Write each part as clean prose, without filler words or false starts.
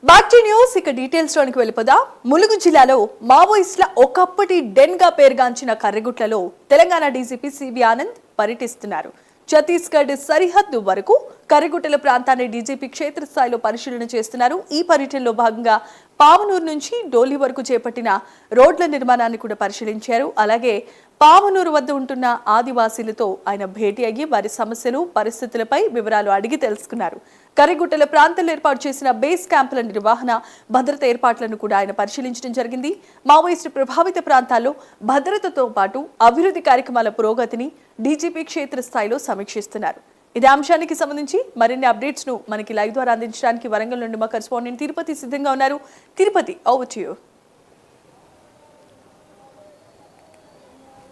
బాక్టీ news ఇక details లోనికి వెళ్ళిపోదా. ములుగు జిల్లాలో మావోయిస్టుల ఒకప్పటి డెన్ గా పేరుగాంచిన కర్రెగుట్లలో తెలంగాణ డీజీపీ సివి ఆనంద్ పర్యటిస్తున్నారు. ఛత్తీస్గఢ్ సరిహద్దు వరకు కర్రెగుట్టల ప్రాంతాన్ని డీజీపీ క్షేత్రస్థాయిలో పరిశీలన చేస్తున్నారు. ఈ పర్యటనలో భాగంగా పావనూరు నుంచి డోలి వరకు చేపట్టిన రోడ్ల నిర్మాణాన్ని కూడా పరిశీలించారు. అలాగే పావనూరు వద్ద ఉంటున్న ఆదివాసీలతో ఆయన భేటీ అయ్యి వారి సమస్యలు పరిస్థితులపై వివరాలు అడిగి తెలుసుకున్నారు. కర్రెగుట్టల ప్రాంతంలో ఏర్పాటు చేసిన బేస్ క్యాంపుల నిర్వహణ, భద్రత ఏర్పాట్లను కూడా ఆయన పరిశీలించడం జరిగింది. మావోయిస్టు ప్రభావిత ప్రాంతాల్లో భద్రతతో పాటు అభివృద్ధి కార్యక్రమాల పురోగతిని డీజీపీ క్షేత్రస్థాయిలో సమీక్షిస్తున్నారు. ఇదే అంశానికి సంబంధించి మరిన్ని అప్డేట్స్ ను మనకి లైవ్ ద్వారా అందించడానికి వరంగల్ నుండి మా కరెస్పాండెంట్ తిరుపతి సిద్ధంగా ఉన్నారు. Tirupati, over to you.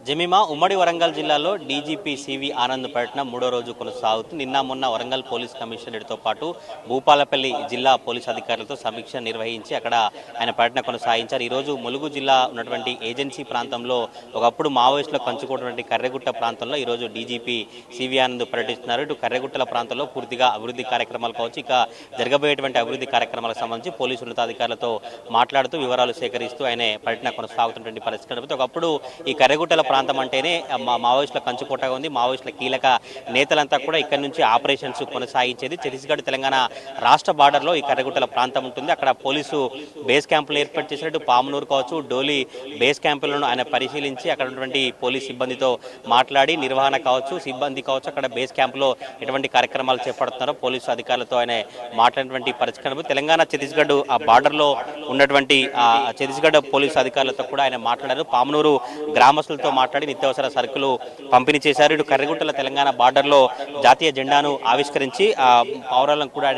Jemimah, ఉమ్మడి వరంగల్ జిల్లాలో డీజీపీ సివి ఆనంద్ పర్యటన మూడో రోజు కొనసాగుతుంది. నిన్న మొన్న వరంగల్ పోలీస్ కమిషనర్తో పాటు భూపాలపల్లి జిల్లా పోలీస్ అధికారులతో సమీక్ష నిర్వహించి అక్కడ ఆయన పర్యటన కొనసాగించారు. ఈరోజు ములుగు జిల్లా ఉన్నటువంటి ఏజెన్సీ ప్రాంతంలో ఒకప్పుడు మావోయిస్టులు పంచుకున్నటువంటి కర్రెగుట్ట ప్రాంతంలో ఈరోజు డీజీపీ సివి ఆనంద్ పర్యటిస్తున్నారు. ఇటు కర్రెగుట్టల ప్రాంతంలో పూర్తిగా అభివృద్ధి కార్యక్రమాలు కావచ్చు, ఇక జరగబోయేటువంటి అభివృద్ధి కార్యక్రమాలకు సంబంధించి పోలీసు ఉన్నతాధికారులతో మాట్లాడుతూ వివరాలు సేకరిస్తూ ఆయన పర్యటన కొనసాగుతున్నటువంటి పరిస్థితి. ఒకప్పుడు ఈ కర్రెగుట్టల ప్రాంతం అంటేనే మావోయిస్టుల కంచుకోటగా ఉంది. మావోయిస్టుల కీలక నేతలంతా కూడా ఇక్కడ నుంచి ఆపరేషన్స్ కొనసాగించేది. ఛత్తీస్గఢ్ తెలంగాణ రాష్ట్ర బార్డర్లో ఈ కర్రెగుట్టల ప్రాంతం ఉంటుంది. అక్కడ పోలీసు బేస్ క్యాంపులు ఏర్పాటు చేసినట్టు పామునూరు కావచ్చు, డోలి బేస్ క్యాంపులను ఆయన పరిశీలించి అక్కడ ఉన్నటువంటి పోలీస్ సిబ్బందితో మాట్లాడి నిర్వహణ కావచ్చు, సిబ్బంది కావచ్చు, అక్కడ బేస్ క్యాంపులో ఎటువంటి కార్యక్రమాలు చేపడుతున్నారో పోలీసు అధికారులతో ఆయన మాట్లాడినటువంటి పరిస్థితి. తెలంగాణ ఛత్తీస్గఢ్ ఆ బార్డర్లో ఉన్నటువంటి ఛత్తీస్గఢ్ పోలీసు అధికారులతో కూడా ఆయన మాట్లాడారు. పామునూరు గ్రామస్తులతో మాట్లాడి నిత్యావసర సరుకులు పంపిణీ చేశారు. ఇటు కర్రెగుట్టల తెలంగాణ బార్డర్లో జాతీయ జెండాను ఆవిష్కరించి పౌరాలను కూడా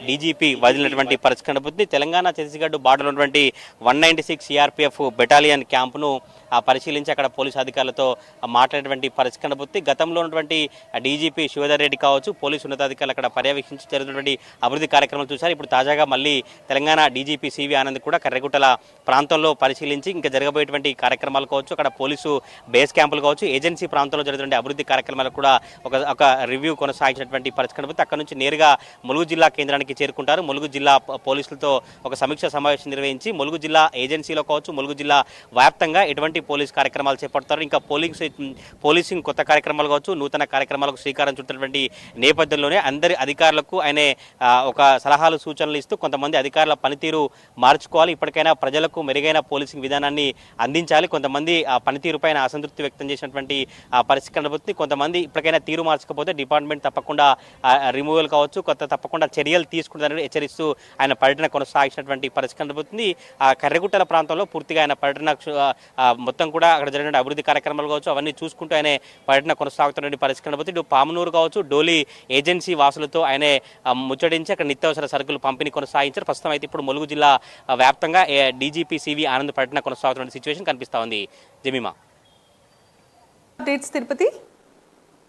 డీజీపీ వదిలినటువంటి పరిస్థితి. తెలంగాణ ఛత్తీస్గఢ్ బార్డర్ ఉన్నటువంటి 196 సిఆర్పిఎఫ్ బెటాలియన్ క్యాంపును పరిశీలించి అక్కడ పోలీసు అధికారులతో మాట్లాడేటువంటి పరిస్థితి. గతంలో ఉన్నటువంటి డీజీపీ శివధర్ రెడ్డి కావచ్చు, పోలీసు ఉన్నతాధికారులు అక్కడ పర్యవేక్షించి జరుగుతున్నటువంటి అభివృద్ధి కార్యక్రమాలు చూశారు. ఇప్పుడు తాజాగా మళ్ళీ తెలంగాణ డీజీపీ సివి ఆనంద్ కూడా కర్రెగుట్టల ప్రాంతంలో పరిశీలించి ఇంకా జరగబోయేటువంటి కార్యక్రమాలు కావచ్చు, అక్కడ పోలీసు బేస్ క్యాంపులు కావచ్చు, ఏజెన్సీ ప్రాంతంలో జరుగుతున్న అభివృద్ధి కార్యక్రమాలకు కూడా ఒక రివ్యూ కొనసాగించినటువంటి పరిస్థితి. అక్కడ నుంచి నేరుగా ములుగు జిల్లా కేంద్రానికి చేరుకుంటారు. ములుగు జిల్లా పోలీసులతో ఒక సమీక్ష సమావేశం నిర్వహించి ములుగు జిల్లా ఏజెన్సీలో కావచ్చు, ములుగు జిల్లా వ్యాప్తంగా ఎటువంటి పోలీస్ కార్యక్రమాలు చేపడతారు, ఇంకా పోలీసింగ్ కొత్త కార్యక్రమాలు కావచ్చు, నూతన కార్యక్రమాలకు శ్రీకారం చుట్టినటువంటి నేపథ్యంలోనే అందరి అధికారులకు ఆయన ఒక సలహాలు సూచనలు ఇస్తూ కొంతమంది అధికారుల పనితీరు మార్చుకోవాలి, ఇప్పటికైనా ప్రజలకు మెరుగైన పోలీసింగ్ విధానాన్ని అందించాలి, కొంతమంది ఆ పనితీరు పైన అసంతృప్తి వ్యక్తం చేసినటువంటి పరిస్థితి కనబడుతుంది. కొంతమంది ఇప్పటికైనా తీరు మార్చకపోతే డిపార్ట్మెంట్ తప్పకుండా రిమూవల్ కావచ్చు, తప్పకుండా చర్యలు తీసుకుంటారని హెచ్చరిస్తూ ఆయన పర్యటన కొనసాగించినటువంటి పరిస్థితి కనబడుతుంది. ఆ కర్రెగుట్టల ప్రాంతంలో పూర్తిగా ఆయన పర్యటన మొత్తం కూడా అక్కడ జరిగిన అభివృద్ధి కార్యక్రమాలు కావచ్చు అవన్నీ చూసుకుంటూ ఆయన పర్యటన కొనసాగుతున్న పరిస్థితి కనబడుతుంది. ఇటు పామునూరు కావచ్చు, డోలి ఏజెన్సీ వాసులతో ఆయన ముచ్చటించి అక్కడ నిత్యావసర సరుకులు పంపిణీ కొనసాగించారు. ప్రస్తుతం అయితే ఇప్పుడు ములుగు జిల్లా వ్యాప్తంగా డీజీపీ సివి ఆనంద్ పర్యటన కొనసాగుతున్న సిచ్యువేషన్ కనిపిస్తా ఉంది. జమీమా. అప్డేట్స్ తిరుపతి.